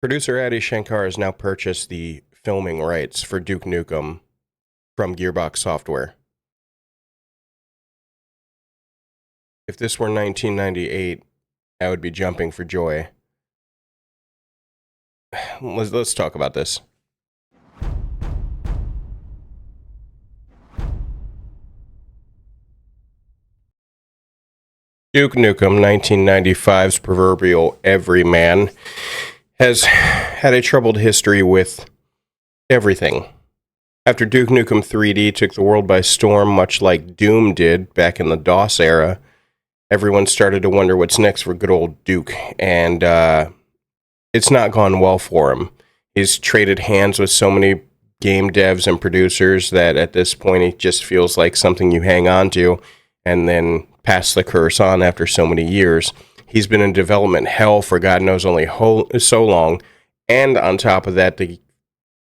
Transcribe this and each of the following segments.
Producer Adi Shankar has now purchased the filming rights for Duke Nukem from Gearbox Software. If this were 1998, I would be jumping for joy. Let's talk about this. Duke Nukem, 1995's proverbial everyman, has had a troubled history with everything. After Duke Nukem 3D took the world by storm, much like Doom did back in the DOS era, everyone started to wonder what's next for good old Duke, and it's not gone well for him. He's traded hands with so many game devs and producers that at this point it just feels like something you hang on to and then pass the curse on after so many years. He's been in development hell for God knows only so long, and on top of that, the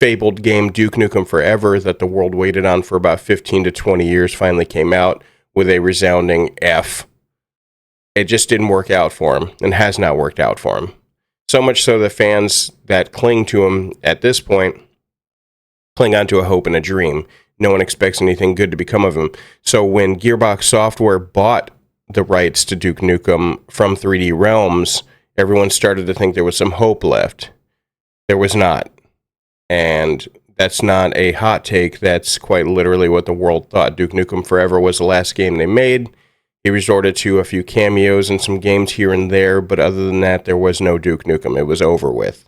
fabled game Duke Nukem Forever that the world waited on for about 15 to 20 years finally came out with a resounding F. It just didn't work out for him, and has not worked out for him. So much so the fans that cling to him at this point cling on to a hope and a dream. No one expects anything good to become of him. So when Gearbox Software bought the rights to Duke Nukem from 3D Realms, everyone started to think there was some hope left. There was not. And that's not a hot take. That's quite literally what the world thought. Duke Nukem Forever was the last game they made. He resorted to a few cameos and some games here and there, but other than that, there was no Duke Nukem. It was over with.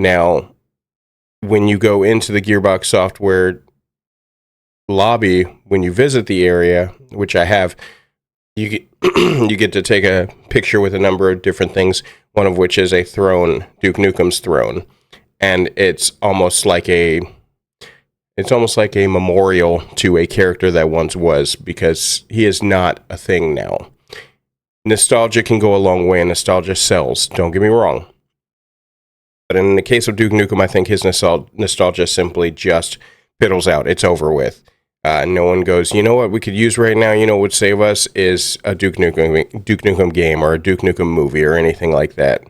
Now, when you go into the Gearbox Software lobby, when you visit the area, which I have, you get to take a picture with a number of different things, one of which is a throne, Duke Nukem's throne. And it's almost like a memorial to a character that once was, because he is not a thing now. Nostalgia can go a long way, and nostalgia sells. Don't get me wrong. But in the case of Duke Nukem, I think his nostalgia simply just piddles out. It's over with. No one goes, you know what we could use right now? You know what would save us is a Duke Nukem game or a Duke Nukem movie or anything like that.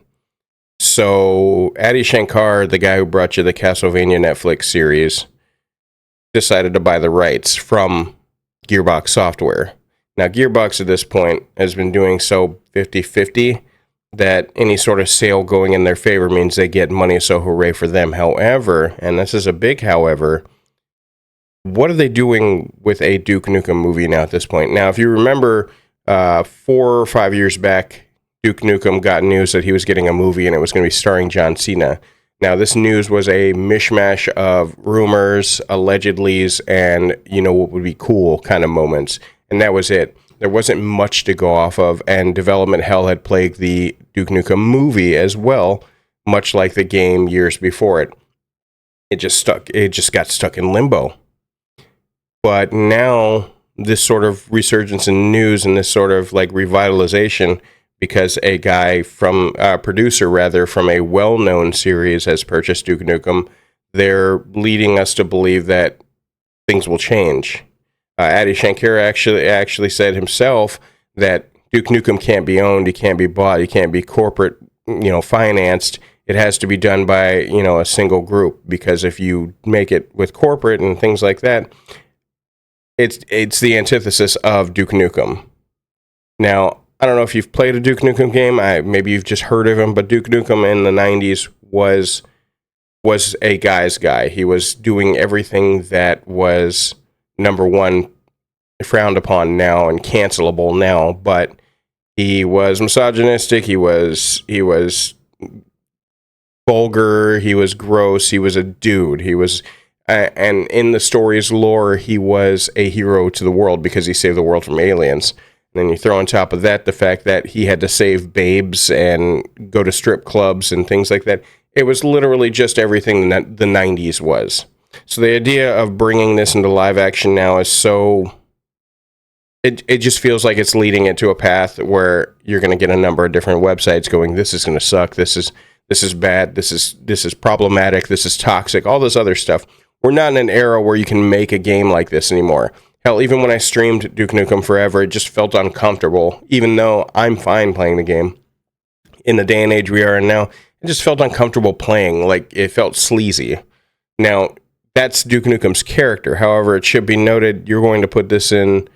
So Adi Shankar, the guy who brought you the Castlevania Netflix series, decided to buy the rights from Gearbox Software. Now, Gearbox at this point has been doing so 50-50 that any sort of sale going in their favor means they get money, so hooray for them. However, and this is a big however, what are they doing with a Duke Nukem movie now at this point? Now, if you remember 4 or 5 years back, Duke Nukem got news that he was getting a movie and it was going to be starring John Cena. Now, this news was a mishmash of rumors, allegedlys, and, you know, what would be cool kind of moments. And that was it. There wasn't much to go off of, and development hell had plagued the Duke Nukem movie as well, much like the game years before it. It just got stuck in limbo. But now, this sort of resurgence in news and this sort of like revitalization, because a guy from producer rather from a well-known series has purchased Duke Nukem, they're leading us to believe that things will change. Adi Shankar actually said himself that Duke Nukem can't be owned, he can't be bought, he can't be corporate, financed. It has to be done by, a single group, because if you make it with corporate and things like that, it's the antithesis of Duke Nukem. Now, I don't know if you've played a Duke Nukem game. Maybe you've just heard of him, but Duke Nukem in the 90s was a guy's guy. He was doing everything that was, number one, frowned upon now and cancelable now, but he was misogynistic, he was vulgar, he was gross, he was a dude, he was... and in the story's lore, he was a hero to the world because he saved the world from aliens. And then you throw on top of that the fact that he had to save babes and go to strip clubs and things like that. It was literally just everything that the 90s was. So the idea of bringing this into live action now is so... It just feels like it's leading it to a path where you're going to get a number of different websites going, this is going to suck, this is bad, this is problematic, this is toxic, all this other stuff. We're not in an era where you can make a game like this anymore. Hell, even when I streamed Duke Nukem Forever, it just felt uncomfortable, even though I'm fine playing the game. In the day and age we are in now, I just felt uncomfortable playing. Like, it felt sleazy. Now, that's Duke Nukem's character. However, it should be noted, you're going to put this in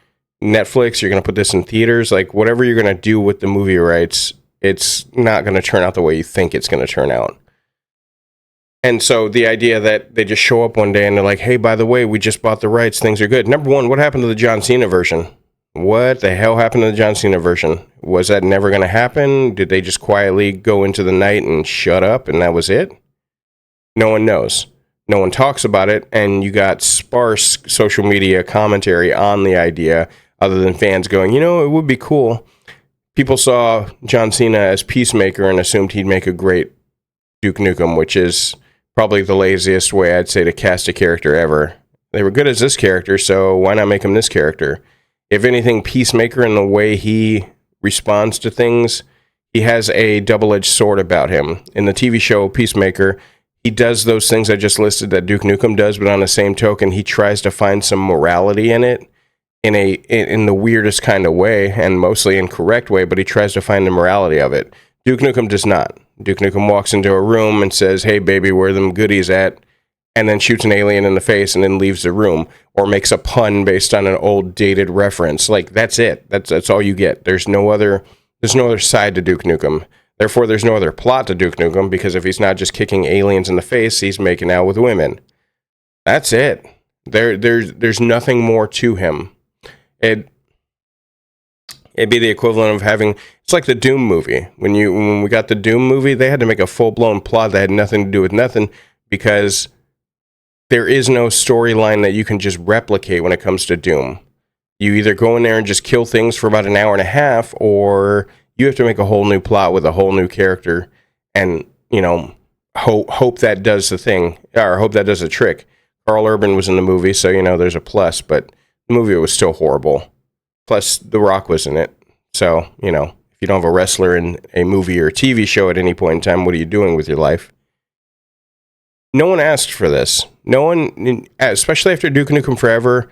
Netflix, you're going to put this in theaters, like, whatever you're going to do with the movie rights, it's not going to turn out the way you think it's going to turn out. And so the idea that they just show up one day and they're like, hey, by the way, we just bought the rights, things are good. Number one, what happened to the John Cena version? What the hell happened to the John Cena version? Was that never going to happen? Did they just quietly go into the night and shut up and that was it? No one knows. No one talks about it, and you got sparse social media commentary on the idea, other than fans going, you know, it would be cool. People saw John Cena as Peacemaker and assumed he'd make a great Duke Nukem, which is probably the laziest way, I'd say, to cast a character ever. They were good as this character, so why not make him this character? If anything, Peacemaker, in the way he responds to things, he has a double-edged sword about him. In the TV show Peacemaker, he does those things I just listed that Duke Nukem does, but on the same token, he tries to find some morality in it, in the weirdest kind of way, and mostly incorrect way, but he tries to find the morality of it. Duke Nukem does not. Duke Nukem walks into a room and says, hey, baby, where are them goodies at? And then shoots an alien in the face and then leaves the room, or makes a pun based on an old dated reference. Like, that's it. That's all you get. There's no other side to Duke Nukem. Therefore, there's no other plot to Duke Nukem, because if he's not just kicking aliens in the face, he's making out with women. That's it. There's nothing more to him. It'd be the equivalent of having, it's like the Doom movie. When we got the Doom movie, they had to make a full-blown plot that had nothing to do with nothing, because there is no storyline that you can just replicate when it comes to Doom. You either go in there and just kill things for about an hour and a half, or you have to make a whole new plot with a whole new character, and, you know, hope that does the thing, or hope that does the trick. Carl Urban was in the movie, so, you know, there's a plus, but the movie was still horrible. Plus, The Rock was in it. So, you know, if you don't have a wrestler in a movie or a TV show at any point in time, what are you doing with your life? No one asked for this. No one, especially after Duke Nukem Forever,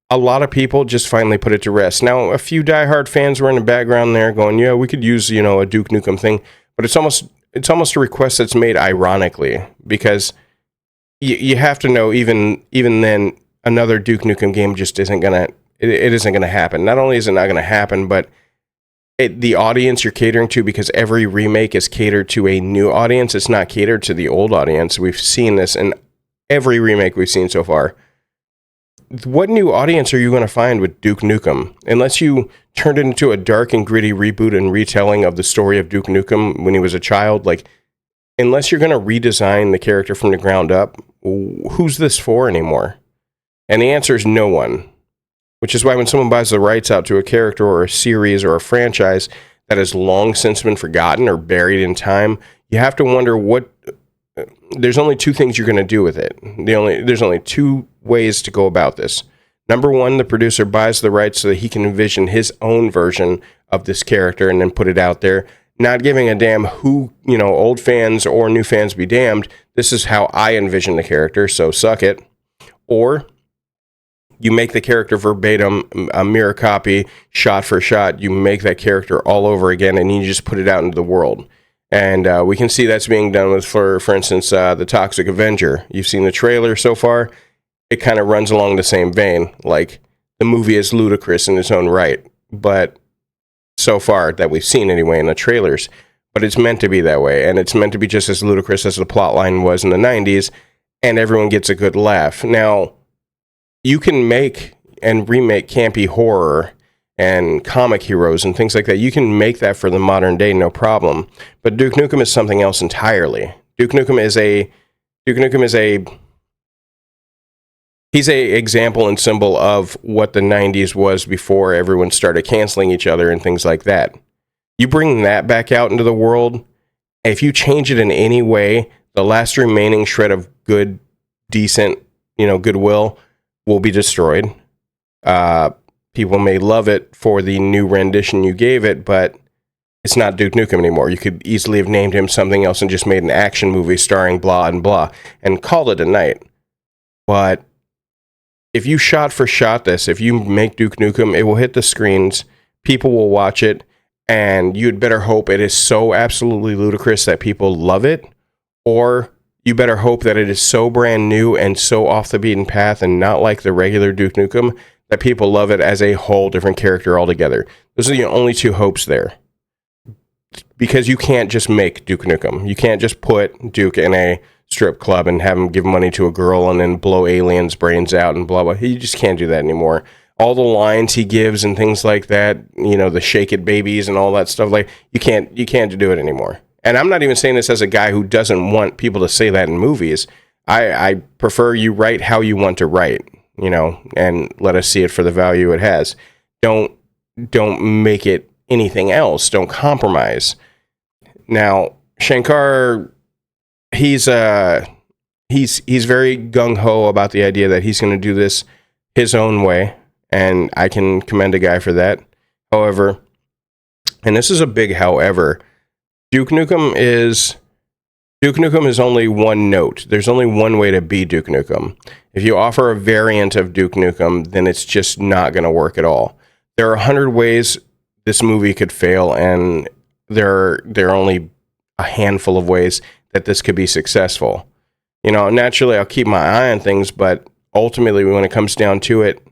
a lot of people just finally put it to rest. Now, a few diehard fans were in the background there going, yeah, we could use, you know, a Duke Nukem thing. But it's almost a request that's made ironically, because you have to know, even then, another Duke Nukem game just isn't going to, it isn't going to happen. Not only is it not going to happen, but the audience you're catering to, because every remake is catered to a new audience. It's not catered to the old audience. We've seen this in every remake we've seen so far. What new audience are you going to find with Duke Nukem? Unless you turned it into a dark and gritty reboot and retelling of the story of Duke Nukem when he was a child, like, unless you're going to redesign the character from the ground up, who's this for anymore? And the answer is no one. Which is why when someone buys the rights out to a character or a series or a franchise that has long since been forgotten or buried in time, you have to wonder there's only two things you're going to do with it. There's only two ways to go about this. Number one, the producer buys the rights so that he can envision his own version of this character and then put it out there, not giving a damn who, you know, old fans or new fans be damned. This is how I envision the character, so suck it. Or you make the character verbatim, a mirror copy, shot for shot. You make that character all over again, and you just put it out into the world. And we can see that's being done with, for instance, the Toxic Avenger. You've seen the trailer so far. It kind of runs along the same vein. Like, the movie is ludicrous in its own right, but so far that we've seen anyway in the trailers. But it's meant to be that way, and it's meant to be just as ludicrous as the plotline was in the 90s, and everyone gets a good laugh. Now, you can make and remake campy horror and comic heroes and things like that. You can make that for the modern day, no problem. But Duke Nukem is something else entirely. Duke Nukem is he's a example and symbol of what the 90s was before everyone started canceling each other and things like that. You bring that back out into the world, if you change it in any way, the last remaining shred of good, decent, you know, goodwill will be destroyed. People may love it for the new rendition you gave it, but it's not Duke Nukem anymore. You could easily have named him something else and just made an action movie starring blah and blah and called it a night. But if you shot for shot this, if you make Duke Nukem, it will hit the screens, people will watch it, and you'd better hope it is so absolutely ludicrous that people love it, or you better hope that it is so brand new and so off the beaten path and not like the regular Duke Nukem that people love it as a whole different character altogether. Those are the only two hopes there. Because you can't just make Duke Nukem. You can't just put Duke in a strip club and have him give money to a girl and then blow aliens' brains out and blah, blah. You just can't do that anymore. All the lines he gives and things like that, you know, the shake it babies and all that stuff, like, you can't do it anymore. And I'm not even saying this as a guy who doesn't want people to say that in movies. I prefer you write how you want to write, you know, and let us see it for the value it has. Don't make it anything else. Don't compromise. Now, Shankar, he's very gung-ho about the idea that he's going to do this his own way, and I can commend a guy for that. However, and this is a big however, Duke Nukem is only one note. There's only one way to be Duke Nukem. If you offer a variant of Duke Nukem, then it's just not going to work at all. There are 100 ways this movie could fail, and there are only a handful of ways that this could be successful. You know, naturally, I'll keep my eye on things, but ultimately, when it comes down to it,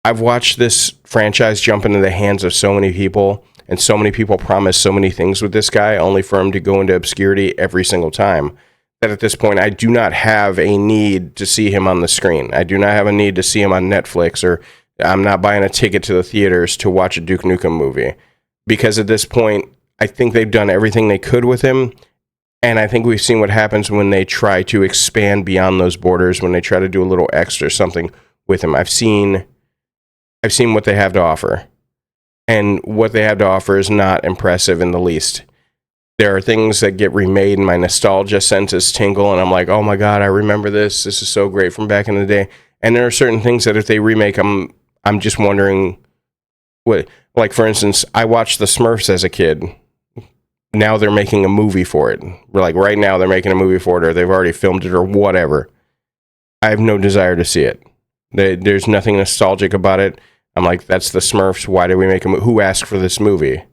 I've watched this franchise jump into the hands of so many people, and so many people promise so many things with this guy, only for him to go into obscurity every single time, that at this point, I do not have a need to see him on the screen. I do not have a need to see him on Netflix, or I'm not buying a ticket to the theaters to watch a Duke Nukem movie. Because at this point, I think they've done everything they could with him, and I think we've seen what happens when they try to expand beyond those borders, when they try to do a little extra something with him. I've seen what they have to offer. And what they have to offer is not impressive in the least. There are things that get remade and my nostalgia senses tingle, and I'm like, oh my God, I remember this. This is so great from back in the day. And there are certain things that if they remake, I'm just wondering what, like for instance, I watched The Smurfs as a kid. Now they're making a movie for it. Like right now they're making a movie for it, or they've already filmed it or whatever. I have no desire to see it. There's nothing nostalgic about it. I'm like, that's the Smurfs. Why did we make a movie? Who asked for this movie?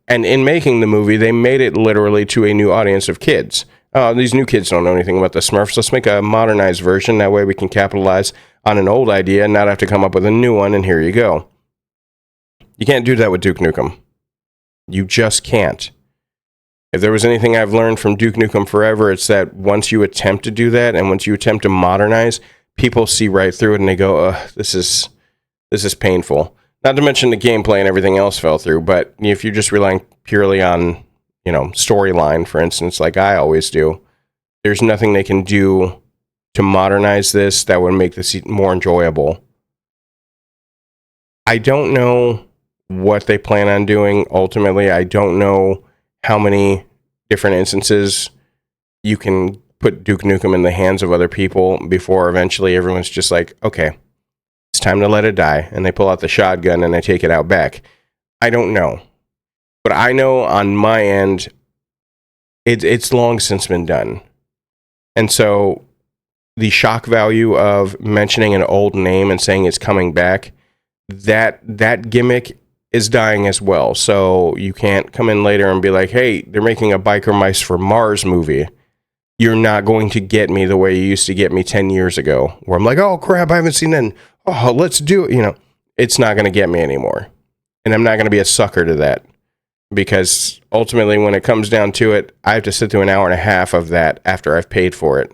And in making the movie, they made it literally to a new audience of kids. These new kids don't know anything about the Smurfs. Let's make a modernized version. That way we can capitalize on an old idea and not have to come up with a new one, and here you go. You can't do that with Duke Nukem. You just can't. If there was anything I've learned from Duke Nukem Forever, it's that once you attempt to do that, and once you attempt to modernize, people see right through it and they go, this is painful. Not to mention the gameplay and everything else fell through, but if you're just relying purely on, you know, storyline, for instance, like I always do, there's nothing they can do to modernize this that would make this more enjoyable. I don't know what they plan on doing ultimately. I don't know how many different instances you can put Duke Nukem in the hands of other people before eventually everyone's just like, okay, it's time to let it die, and they pull out the shotgun and they take it out back. I don't know. But I know on my end, it's long since been done. And so the shock value of mentioning an old name and saying it's coming back, that gimmick is dying as well. So you can't come in later and be like, hey, they're making a Biker Mice for Mars movie. You're not going to get me the way you used to get me 10 years ago, where I'm like, oh crap, I haven't seen that. Oh, let's do it. You know, it's not going to get me anymore. And I'm not going to be a sucker to that, because ultimately when it comes down to it, I have to sit through an hour and a half of that after I've paid for it.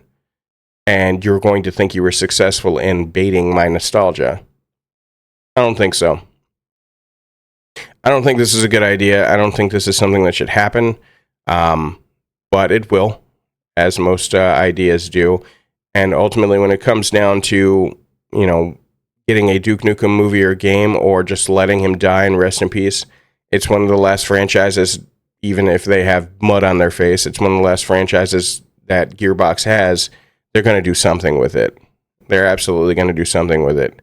And you're going to think you were successful in baiting my nostalgia. I don't think so. I don't think this is a good idea. I don't think this is something that should happen. But it will, as most ideas do. And ultimately, when it comes down to, you know, getting a Duke Nukem movie or game, or just letting him die and rest in peace, it's one of the last franchises, even if they have mud on their face, it's one of the last franchises that Gearbox has. They're going to do something with it. They're absolutely going to do something with it.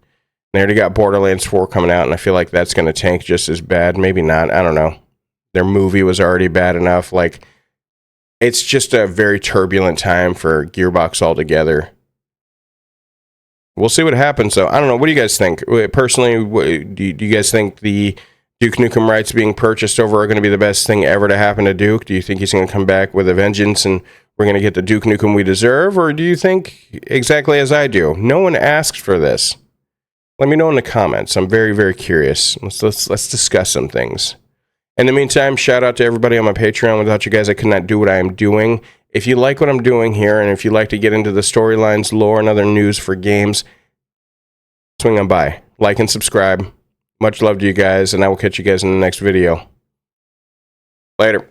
They already got Borderlands 4 coming out, and I feel like that's going to tank just as bad. Maybe not. I don't know. Their movie was already bad enough. Like, it's just a very turbulent time for Gearbox altogether. We'll see what happens, though. I don't know. What do you guys think? Personally, do you guys think the Duke Nukem rights being purchased over are going to be the best thing ever to happen to Duke? Do you think he's going to come back with a vengeance and we're going to get the Duke Nukem we deserve? Or do you think exactly as I do? No one asked for this. Let me know in the comments. I'm very, very curious. Let's discuss some things. In the meantime, shout out to everybody on my Patreon. Without you guys, I could not do what I am doing. If you like what I'm doing here, and if you like to get into the storylines, lore, and other news for games, swing on by. Like and subscribe. Much love to you guys, and I will catch you guys in the next video. Later.